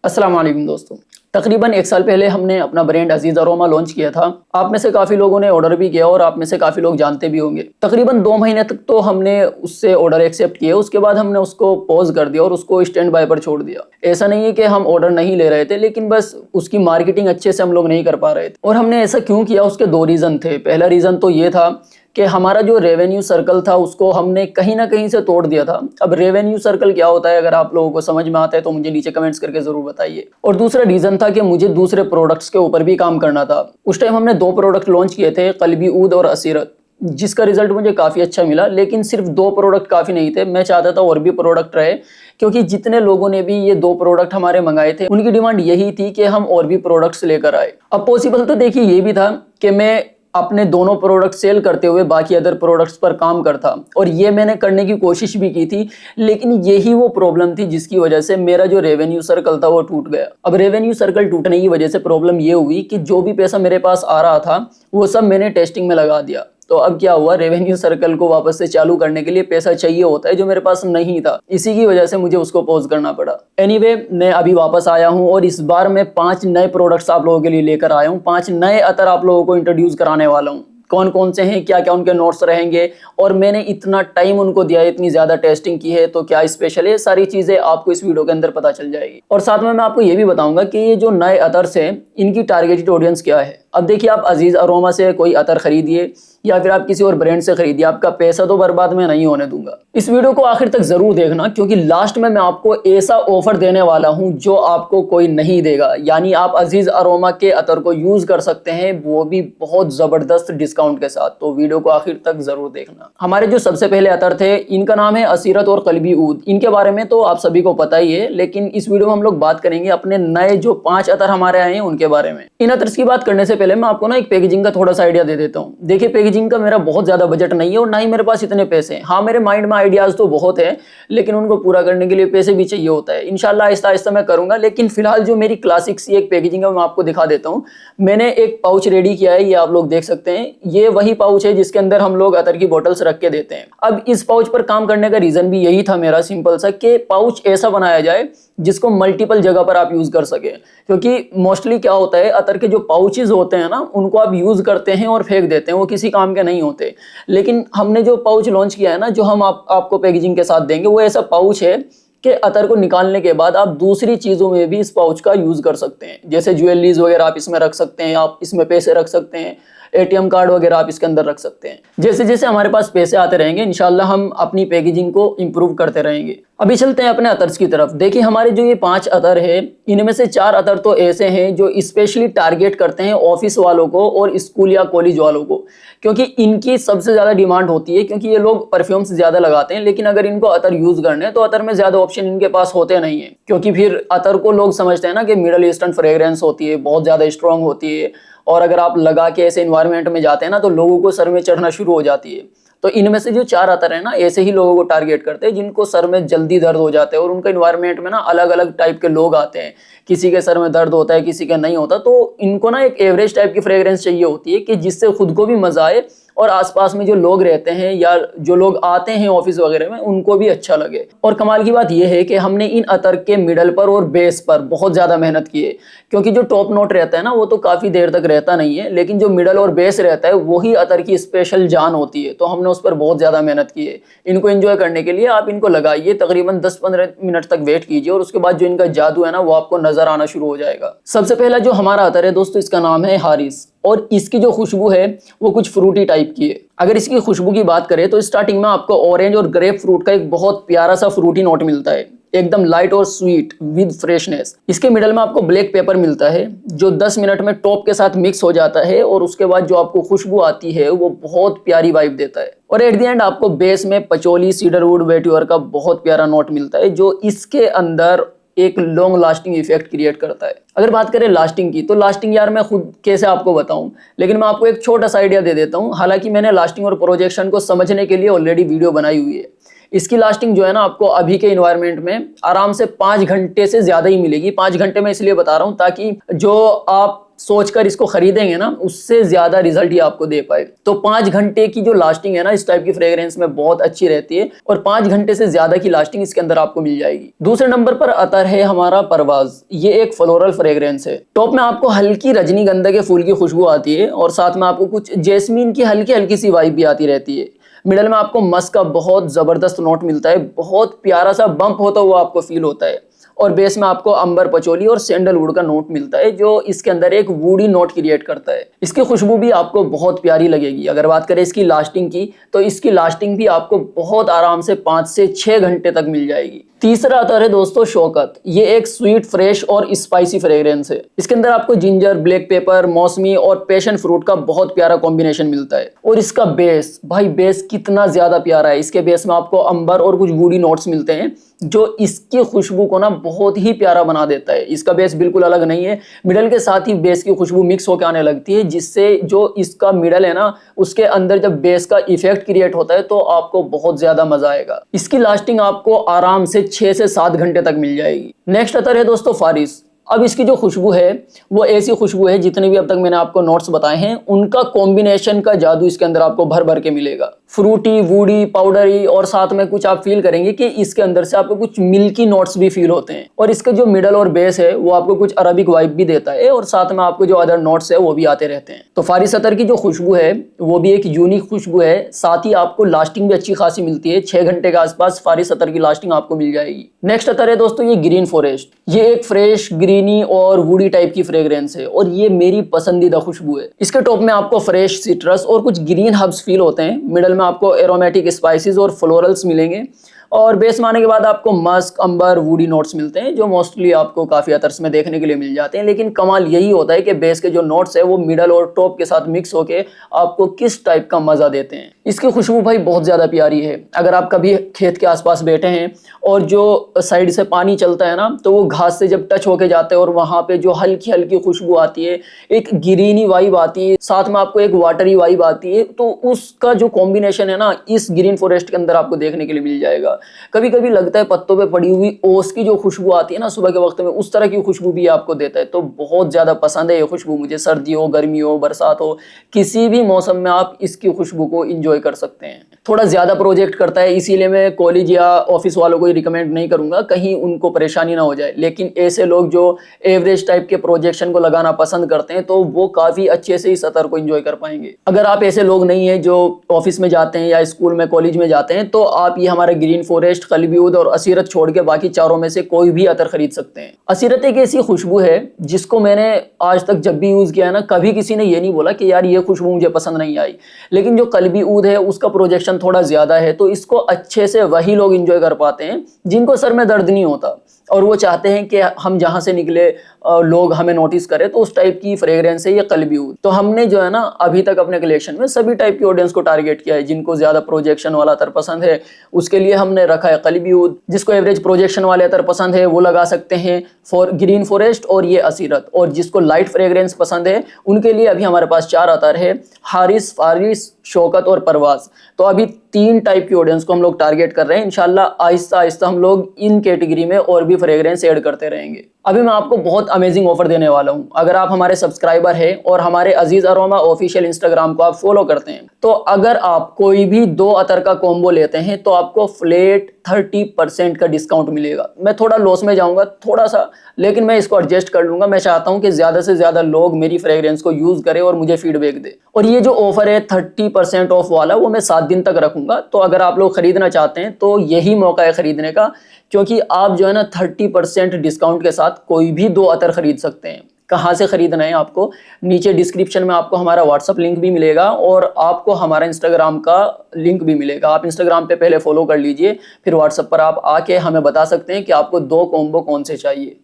अस्सलाम वालेकुम दोस्तों। तकरीबन 1 साल पहले हमने अपना ब्रांड अजीज़ अरोमा लॉन्च किया था। आप में से काफ़ी लोगों ने ऑर्डर भी किया और आप में से काफ़ी लोग जानते भी होंगे। तकरीबन 2 महीने तक तो हमने उससे ऑर्डर एक्सेप्ट किए, उसके बाद हमने उसको पॉज़ कर दिया और उसको स्टैंड बाय पर छोड़ दिया। ऐसा नहीं है कि हम ऑर्डर नहीं ले रहे थे, लेकिन बस उसकी मार्केटिंग अच्छे से हम लोग नहीं कर पा रहे थे। और हमने ऐसा क्यों किया, उसके 2 रीज़न थे। पहला रीज़न तो ये था कि हमारा जो रेवेन्यू सर्कल था उसको हमने कहीं न कहीं से तोड़ दिया था। अब रेवेन्यू सर्कल क्या होता है, अगर आप लोगों को समझ में आता है तो मुझे नीचे कमेंट्स करके ज़रूर बताइए। और दूसरा रीज़न था कि मुझे दूसरे प्रोडक्ट्स के ऊपर भी काम करना था। उस टाइम हमने 2 प्रोडक्ट लॉन्च किए थे, कल्बी ऊद और असीरत, जिसका रिज़ल्ट मुझे काफ़ी अच्छा मिला। लेकिन सिर्फ 2 प्रोडक्ट काफ़ी नहीं थे, मैं चाहता था और भी प्रोडक्ट रहे, क्योंकि जितने लोगों ने भी ये 2 प्रोडक्ट हमारे मंगाए थे उनकी डिमांड यही थी कि हम और भी प्रोडक्ट्स लेकर आए। अब पॉसिबल तो देखिए ये भी था कि मैं अपने दोनों प्रोडक्ट सेल करते हुए बाकी अदर प्रोडक्ट्स पर काम करता, और ये मैंने करने की कोशिश भी की थी। लेकिन यही वो प्रॉब्लम थी जिसकी वजह से मेरा जो रेवेन्यू सर्कल था वो टूट गया। अब रेवेन्यू सर्कल टूटने की वजह से प्रॉब्लम ये हुई कि जो भी पैसा मेरे पास आ रहा था वो सब मैंने टेस्टिंग में लगा दिया। तो अब क्या हुआ, रेवेन्यू सर्कल को वापस से चालू करने के लिए पैसा चाहिए होता है जो मेरे पास नहीं था। इसी की वजह से मुझे उसको पॉज करना पड़ा। एनीवे, मैं अभी वापस आया हूं और इस बार मैं 5 नए प्रोडक्ट्स आप लोगों के लिए लेकर आया हूं। 5 नए अतर आप लोगों को इंट्रोड्यूस कराने वाला हूं। कौन कौन से हैं, क्या क्या उनके नोट्स रहेंगे, और मैंने इतना टाइम उनको दिया है, इतनी ज्यादा टेस्टिंग की है, तो क्या स्पेशल है, सारी चीजें आपको इस वीडियो के अंदर पता चल जाएगी। और साथ में मैं आपको ये भी बताऊंगा कि ये जो नए अतर्स हैं इनकी टारगेटेड ऑडियंस क्या है। अब देखिए, आप अजीज अरोमा से कोई अतर खरीदिए या फिर आप किसी और ब्रांड से खरीदिए, आपका पैसा तो बर्बाद मैं नहीं होने दूंगा। इस वीडियो को आखिर तक जरूर देखना, क्योंकि लास्ट में मैं आपको ऐसा ऑफर देने वाला हूं जो आपको कोई नहीं देगा। यानी आप अजीज अरोमा के अतर को यूज कर सकते हैं, वो भी बहुत जबरदस्त डिस्काउंट के साथ। तो वीडियो को आखिर तक जरूर देखना। हमारे जो सबसे पहले अतर थे, इनका नाम है असीरत और कल्बी ऊद। इनके बारे में तो आप सभी को पता ही है, लेकिन इस वीडियो में हम लोग बात करेंगे अपने नए जो 5 अतर हमारे आए हैं उनके बारे में। इन अतर्स की बात करने से पहले मैं आपको ना एक पैकेजिंग का थोड़ा सा आइडिया दे देता हूँ। देखिए, पैकेजिंग का मेरा बहुत ज्यादा बजट नहीं है और ना ही मेरे पास इतने पैसे हैं। हाँ, मेरे माइंड में आइडियाज तो बहुत है, लेकिन उनको पूरा करने के लिए पैसे भी चाहिए होता है। इंशाल्लाह आहिस्ता आहिस्ता मैं करूंगा, लेकिन फिलहाल जो मेरी क्लासिक सी एक पैकेजिंग है मैं आपको दिखा देता हूँ। मैंने एक पाउच रेडी किया है, ये आप लोग देख सकते हैं। ये वही पाउच है जिसके अंदर हम लोग अतर की बोतल्स रख के देते हैं। अब इस पाउच पर काम करने का रीजन भी यही था मेरा, सिंपल सा, कि पाउच ऐसा बनाया जाए जिसको मल्टीपल जगह पर आप यूज कर सके। क्योंकि मोस्टली क्या होता है, अतर के जो पाउचेज होते हैं ना, उनको आप यूज करते हैं और फेंक देते हैं, वो किसी काम के नहीं होते। लेकिन हमने जो पाउच लॉन्च किया है ना, जो हम आपको पैकेजिंग के साथ देंगे, वो ऐसा पाउच है कि अतर को निकालने के बाद आप दूसरी चीजों में भी इस पाउच का यूज कर सकते हैं। जैसे ज्वेलरीज वगैरह आप इसमें रख सकते हैं, आप इसमें पैसे रख सकते हैं, एटीएम कार्ड वगैरह आप इसके अंदर रख सकते हैं। जैसे जैसे हमारे पास पैसे आते रहेंगे, इंशाल्लाह हम अपनी पैकेजिंग को इंप्रूव करते रहेंगे। अभी चलते हैं अपने अतर्स की तरफ। देखिए, हमारे जो ये 5 अतर है, इनमें से 4 अतर तो ऐसे हैं जो स्पेशली टारगेट करते हैं ऑफिस वालों को और स्कूल या कॉलेज वालों को, क्योंकि इनकी सबसे ज्यादा डिमांड होती है। क्योंकि ये लोग परफ्यूम्स ज्यादा लगाते हैं, लेकिन अगर इनको अतर यूज करने हैं तो अतर में ज्यादा ऑप्शन इनके पास होते नहीं है। क्योंकि फिर अतर को लोग समझते हैं ना कि मिडल ईस्टर्न फ्रेग्रेंस होती है, बहुत ज्यादा स्ट्रांग होती है, और अगर आप लगा के ऐसे इन्वायरमेंट में जाते हैं ना तो लोगों को सर में चढ़ना शुरू हो जाती है। तो इनमें से जो 4 अतर है ना, ऐसे ही लोगों को टारगेट करते हैं जिनको सर में जल्दी दर्द हो जाते हैं, और उनका इन्वायरमेंट में ना अलग अलग टाइप के लोग आते हैं। किसी के सर में दर्द होता है, किसी का नहीं होता। तो इनको ना एक एवरेज टाइप की फ्रेग्रेंस चाहिए होती है कि जिससे खुद को भी मजा आए और आसपास में जो लोग रहते हैं या जो लोग आते हैं ऑफिस वगैरह में उनको भी अच्छा लगे। और कमाल की बात यह है कि हमने इन अतर के मिडल पर और बेस पर बहुत ज्यादा मेहनत की है। क्योंकि जो टॉप नोट रहता है ना, वो तो काफी देर तक रहता नहीं है, लेकिन जो मिडल और बेस रहता है वही अतर की स्पेशल जान होती है। तो हमने उस पर बहुत ज्यादा मेहनत की है। इनको एंजॉय करने के लिए आप इनको लगाइए, तकरीबन 10-15 मिनट तक वेट कीजिए, और उसके बाद जो इनका जादू है ना, वो आपको नजर आना शुरू हो जाएगा। सबसे पहला जो हमारा अतर है दोस्तों, इसका नाम है हारिस, और इसकी जो खुशबू है वो कुछ फ्रूटी टाइप की है। अगर इसकी खुशबू की बात करें तो स्टार्टिंग में आपको ऑरेंज और ग्रेप फ्रूट का एक बहुत प्यारा सा फ्रूटी नोट मिलता है, एकदम लाइट और स्वीट विद फ्रेशनेस। इसके मिडल में आपको ब्लैक पेपर मिलता है जो 10 मिनट में टॉप के साथ मिक्स हो जाता है, और उसके बाद जो आपको खुशबू आती है वो बहुत प्यारी वाइब देता है। और एट द एंड आपको बेस में पचोली, सीडरवुड, वेटिवर का बहुत प्यारा नोट मिलता है, जो इसके अंदर एक लॉन्ग लास्टिंग इफेक्ट क्रिएट करता है। अगर बात करें लास्टिंग की, तो लास्टिंग यार मैं खुद कैसे आपको बताऊं, लेकिन मैं आपको एक छोटा सा आइडिया दे देता हूं। हालांकि मैंने लास्टिंग और प्रोजेक्शन को समझने के लिए ऑलरेडी वीडियो बनाई हुई है। इसकी लास्टिंग जो है ना आपको अभी के इन्वायरमेंट में आराम से 5 घंटे से ज्यादा ही मिलेगी। 5 घंटे में इसलिए बता रहा हूं ताकि जो आप सोचकर इसको खरीदेंगे ना उससे ज्यादा रिजल्ट ही आपको दे पाए। तो 5 घंटे की जो लास्टिंग है ना इस टाइप की फ्रेग्रेंस में बहुत अच्छी रहती है और 5 घंटे से ज्यादा की लास्टिंग इसके अंदर आपको मिल जाएगी। दूसरे नंबर पर अतर है हमारा परवाज। ये एक फ्लोरल फ्रेग्रेंस है। टॉप में आपको हल्की रजनीगंधा के फूल की खुशबू आती है और साथ में आपको कुछ जैस्मीन की हल्की हल्की सी वाइब भी आती रहती है। मिडल में आपको मस्क का बहुत जबरदस्त नोट मिलता है, बहुत प्यारा सा बम्प होता हुआ आपको फील होता है और बेस में आपको अंबर पचोली और सैंडलवुड का नोट मिलता है जो इसके अंदर एक वुडी नोट क्रिएट करता है। इसकी खुशबू भी आपको बहुत प्यारी लगेगी। अगर बात करें इसकी लास्टिंग की तो इसकी लास्टिंग भी आपको बहुत आराम से 5 से 6 घंटे तक मिल जाएगी। तीसरा अतर है दोस्तों शौकत। ये एक स्वीट, फ्रेश और स्पाइसी फ्रेग्रेंस है। इसके अंदर आपको जिंजर, ब्लैक पेपर, मौसमी और पैशन फ्रूट का बहुत प्यारा कॉम्बिनेशन मिलता है। और इसका बेस, भाई बेस कितना ज्यादा प्यारा है। इसके बेस में आपको अंबर और कुछ वुडी नोट्स मिलते हैं जो इसकी खुशबू को ना बहुत ही प्यारा बना देता है। इसका बेस बिल्कुल अलग नहीं है, मिडल के साथ ही बेस की खुशबू मिक्स होकर आने लगती है जिससे जो इसका मिडल है ना उसके अंदर जब बेस का इफेक्ट क्रिएट होता है तो आपको बहुत ज्यादा मजा आएगा। इसकी लास्टिंग आपको आराम से 6 से 7 घंटे तक मिल जाएगी। नेक्स्ट अतर है दोस्तों फारिस। अब इसकी जो खुशबू है वो ऐसी खुशबू है जितने भी अब तक मैंने आपको नोट्स बताए हैं उनका कॉम्बिनेशन का जादू इसके अंदर आपको भर भर के मिलेगा। फ्रूटी, वुडी, पाउडरी और साथ में कुछ आप फील करेंगे कि इसके अंदर से आपको कुछ मिल्की नोट्स भी फील होते हैं। और इसका जो मिडल और बेस है वो आपको कुछ अरबिक वाइब भी देता है और साथ में आपको जो अदर नोट्स है वो भी आते रहते हैं। तो फारिस अतर की जो खुशबू है वो भी एक यूनिक खुशबू है, साथ ही आपको लास्टिंग भी अच्छी खासी मिलती है। 6 घंटे के आसपास फारिस अतर की लास्टिंग आपको मिल जाएगी। नेक्स्ट अतर है दोस्तों ये ग्रीन फॉरेस्ट। ये एक फ्रेश, ग्रीनी और वुडी टाइप की फ्रेग्रेंस है और ये मेरी पसंदीदा खुशबू है। इसके टॉप में आपको फ्रेश सिट्रस और कुछ ग्रीन हर्ब्स फील होते हैं। मिडल में आपको एरोमेटिक स्पाइसेस और फ्लोरल्स मिलेंगे और बेस में आने के बाद आपको मस्क, अंबर, वुडी नोट्स मिलते हैं जो मोस्टली आपको काफी अतर्स में देखने के लिए मिल जाते हैं। लेकिन कमाल यही होता है कि बेस के जो नोट्स है वो मिडल और टॉप के साथ मिक्स होके आपको किस टाइप का मजा देते हैं। इसकी खुशबू भाई बहुत ज्यादा प्यारी है। अगर आप कभी खेत के आसपास बैठे हैं और जो साइड से पानी चलता है ना तो वो घास से जब टच होके जाते हैं और वहां पे जो हल्की हल्की खुशबू आती है, एक ग्रीनी वाइब आती है, साथ में आपको एक वाटरी वाइब आती है, तो उसका जो कॉम्बिनेशन है ना इस ग्रीन फॉरेस्ट के अंदर आपको देखने के लिए मिल जाएगा। कभी कभी लगता है पत्तों पे पड़ी हुई ओस की जो खुशबू आती है ना सुबह के वक्त में, उस तरह की खुशबू भी आपको देता है। तो बहुत ज्यादा पसंद है ये खुशबू मुझे। सर्दी हो, गर्मी हो, बरसात हो, किसी भी मौसम में आप इसकी खुशबू को इंजॉय कर सकते हैं। थोड़ा ज्यादा प्रोजेक्ट करता है इसीलिए मैं कॉलेज या ऑफिस वालों को ही रिकमेंड नहीं करूंगा, कहीं उनको परेशानी ना हो जाए। लेकिन ऐसे लोग जो एवरेज टाइप के प्रोजेक्शन को लगाना पसंद करते हैं तो वो काफी अच्छे से इस अतर को एंजॉय कर पाएंगे। अगर आप ऐसे लोग नहीं है जो ऑफिस में जाते हैं या स्कूल में, कॉलेज में जाते हैं, तो आप ये हमारे ग्रीन फॉरेस्ट, कल्बी ऊद और असीरत छोड़ के बाकी चारों में से कोई भी अतर खरीद सकते हैं। असीरत एक ऐसी खुशबू है जिसको मैंने आज तक जब भी यूज किया है ना कभी किसी ने ये नहीं बोला कि यार ये खुशबू मुझे पसंद नहीं आई। लेकिन जो कल्बी ऊद है उसका प्रोजेक्शन थोड़ा ज्यादा है तो इसको अच्छे से वही लोग एंजॉय कर पाते हैं जिनको सर में दर्द नहीं होता और वो चाहते हैं कि हम जहां से निकले लोग हमें नोटिस करें। तो उस टाइप की फ्रेग्रेंस है ये कल्बी ऊद। तो हमने जो है ना अभी तक अपने कलेक्शन में सभी टाइप की ऑडियंस को टारगेट किया है। जिनको ज्यादा प्रोजेक्शन वाला अतर पसंद है उसके लिए हमने रखा है कल्बी ऊद, जिसको एवरेज प्रोजेक्शन वाले अतर पसंद है वो लगा सकते हैं फॉर ग्रीन फॉरेस्ट और ये असीरत, और जिसको लाइट फ्रेग्रेंस पसंद है उनके लिए अभी हमारे पास 4 अतर है, हारिस, फारिस, शौकत और परवाज। तो अभी 3 टाइप की ऑडियंस को हम लोग टारगेट कर रहे हैं। इंशाल्लाह आहिस्ता आहिस्ता हम लोग इन कैटेगरी में और भी फ्रेग्रेंस ऐड करते रहेंगे। अभी मैं आपको बहुत अमेजिंग ऑफर देने वाला हूं। अगर आप हमारे सब्सक्राइबर हैं और हमारे अजीज अरोमा ऑफिशियल इंस्टाग्राम को आप फॉलो करते हैं तो अगर आप कोई भी 2 अतर का कॉम्बो लेते हैं तो आपको फ्लैट 30% का डिस्काउंट मिलेगा। मैं थोड़ा लॉस में जाऊंगा थोड़ा सा, लेकिन मैं इसको एडजस्ट कर लूंगा। मैं चाहता हूं कि ज्यादा से ज्यादा लोग मेरी फ्रेग्रेंस को यूज करें और मुझे फीडबैक दे। और ये जो ऑफर है 30% ऑफ वाला वो मैं 7 दिन तक रखूंगा। तो अगर आप लोग खरीदना चाहते हैं तो यही मौका है खरीदने का, क्योंकि आप जो है ना 30% डिस्काउंट के साथ कोई भी 2 अतर खरीद सकते हैं। कहाँ से खरीदना है आपको, नीचे डिस्क्रिप्शन में आपको हमारा व्हाट्सअप लिंक भी मिलेगा और आपको हमारा इंस्टाग्राम का लिंक भी मिलेगा। आप इंस्टाग्राम पे पहले फॉलो कर लीजिए, फिर व्हाट्सअप पर आप आके हमें बता सकते हैं कि आपको 2 कॉम्बो कौन से चाहिए।